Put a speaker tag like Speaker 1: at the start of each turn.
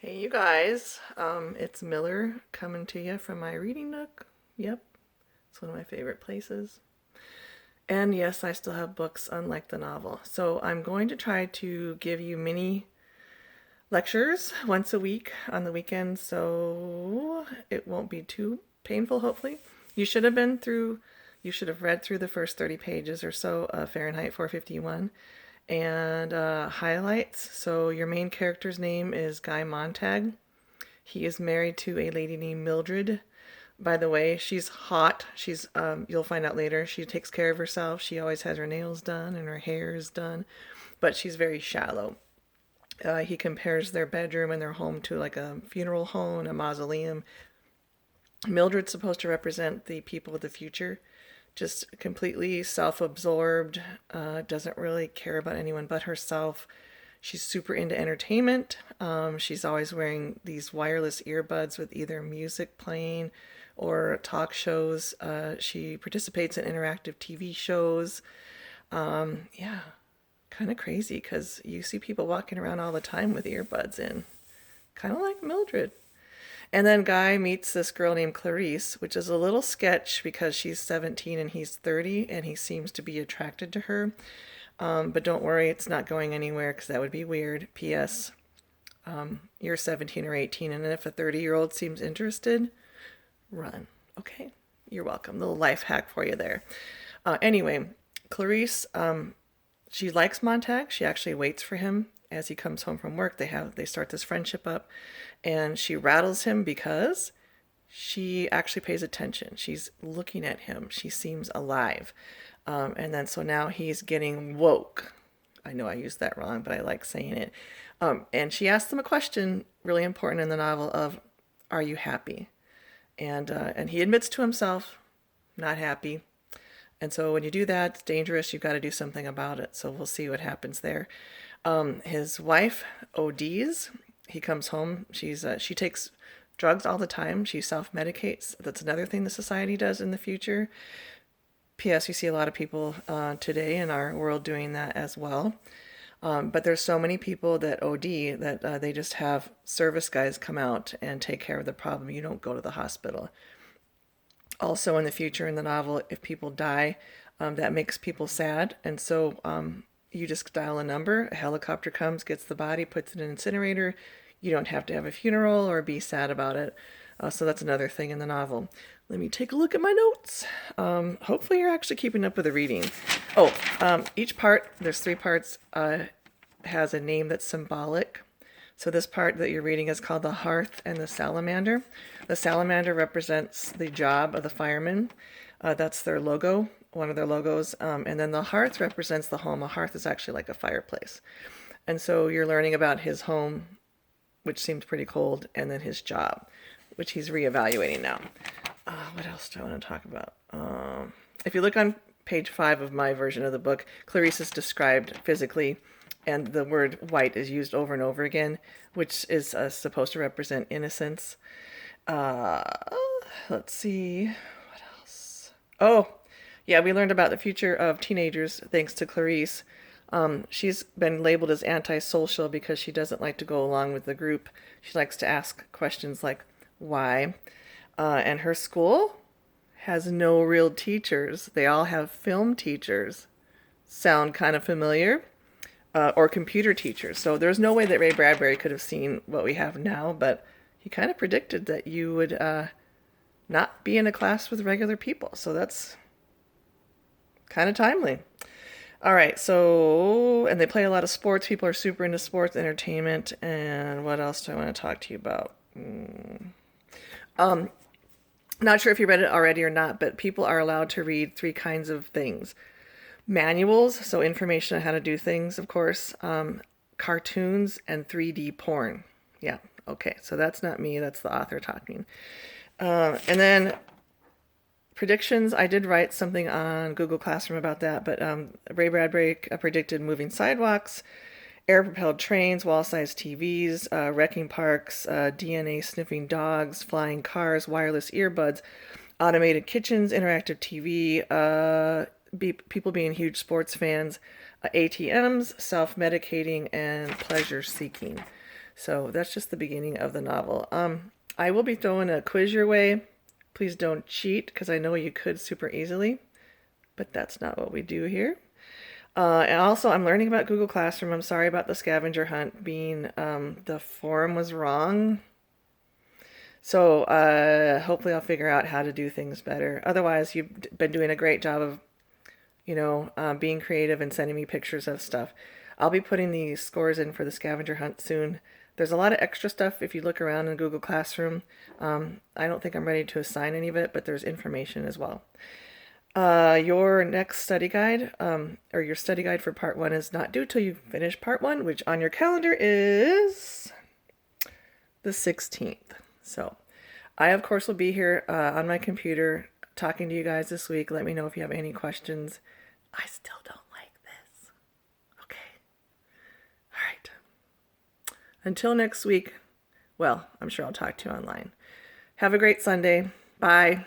Speaker 1: Hey, you guys. It's Miller coming to you from my reading nook. Yep, it's one of my favorite places. And yes, I still have books, unlike the novel. So I'm going to try to give you mini lectures once a week on the weekend, so it won't be too painful, hopefully. You should have been through, you should have read through the first 30 pages or so of Fahrenheit 451 and highlights. So your main character's name is Guy Montag. He is married to a lady named Mildred. By the way, she's hot. You'll find out later, she takes care of herself. She always has her nails done and her hair is done, but she's very shallow. He compares their bedroom and their home to like a funeral home, a mausoleum. Mildred's supposed to represent the people of the future, just completely self absorbed, doesn't really care about anyone but herself. She's super into entertainment. She's always wearing these wireless earbuds with either music playing or talk shows. She participates in interactive TV shows. Yeah, kind of crazy because you see people walking around all the time with earbuds in, kind of like Mildred. And then Guy meets this girl named Clarice, which is a little sketch because she's 17 and he's 30, and he seems to be attracted to her. But don't worry, it's not going anywhere because that would be weird. P.S. You're 17 or 18, and if a 30-year-old seems interested, run. Okay, you're welcome. Little life hack for you there. Anyway, Clarice, she likes Montag. She actually waits for him as he comes home from work. They start this friendship up, and she rattles him because she actually pays attention. She's looking at him. She seems alive. And then so now he's getting woke. I know I used that wrong, but I like saying it. And she asks him a question really important in the novel of, "Are you happy?" And he admits to himself, not happy. And so when you do that, it's dangerous. You've got to do something about it. So we'll see what happens there. His wife ODs. He comes home. She takes drugs all the time. She self-medicates. That's another thing the society does in the future. P.S. You see a lot of people today in our world doing that as well. But there's so many people that OD that they just have service guys come out and take care of the problem. You don't go to the hospital. Also in the future in the novel, if people die, that makes people sad. And so you just dial a number, a helicopter comes, gets the body, puts it in an incinerator. You don't have to have a funeral or be sad about it. So that's another thing in the novel. Let me take a look at my notes. Hopefully you're actually keeping up with the reading. Each part, there's 3 parts, has a name that's symbolic. So this part that you're reading is called the hearth and the salamander. The salamander represents the job of the firemen. That's their logo, one of their logos. And then the hearth represents the home. A hearth is actually like a fireplace. And so you're learning about his home, which seems pretty cold, and then his job, which he's reevaluating now. What else do I want to talk about? If you look on page 5 of my version of the book, Clarice is described physically, and the word white is used over and over again, which is supposed to represent innocence. Let's see. What else? Oh, yeah, we learned about the future of teenagers thanks to Clarice. She's been labeled as antisocial because she doesn't like to go along with the group. She likes to ask questions like, why? And her school has no real teachers. They all have film teachers. Sound kind of familiar? Or computer teachers. So there's no way that Ray Bradbury could have seen what we have now, but he kind of predicted that you would not be in a class with regular people. So that's kind of timely. All right, so, and they play a lot of sports. People are super into sports, entertainment, and what else do I want to talk to you about? Not sure if you read it already or not, but people are allowed to read 3 kinds of things. Manuals, so information on how to do things, of course, cartoons, and 3D porn. Yeah, okay, so that's not me, that's the author talking. And then predictions, I did write something on Google Classroom about that, but Ray Bradbury predicted moving sidewalks, air-propelled trains, wall-sized TVs, wrecking parks, DNA sniffing dogs, flying cars, wireless earbuds, automated kitchens, interactive TV, people being huge sports fans, ATMs, self-medicating, and pleasure seeking. So that's just the beginning of the novel. I will be throwing a quiz your way. Please don't cheat because I know you could super easily, but that's not what we do here. And also, I'm learning about Google Classroom. I'm sorry about the scavenger hunt being, the form was wrong. So hopefully I'll figure out how to do things better. Otherwise, you've been doing a great job of, being creative and sending me pictures of stuff. I'll be putting the scores in for the scavenger hunt soon. There's a lot of extra stuff if you look around in Google Classroom. I don't think I'm ready to assign any of it, but there's information as well. Your next study guide, or your study guide for part 1 is not due till you finish part 1, which on your calendar is the 16th. So I, of course, will be here on my computer talking to you guys this week. Let me know if you have any questions. I still don't like this. Okay. All right. Until next week, well, I'm sure I'll talk to you online. Have a great Sunday. Bye.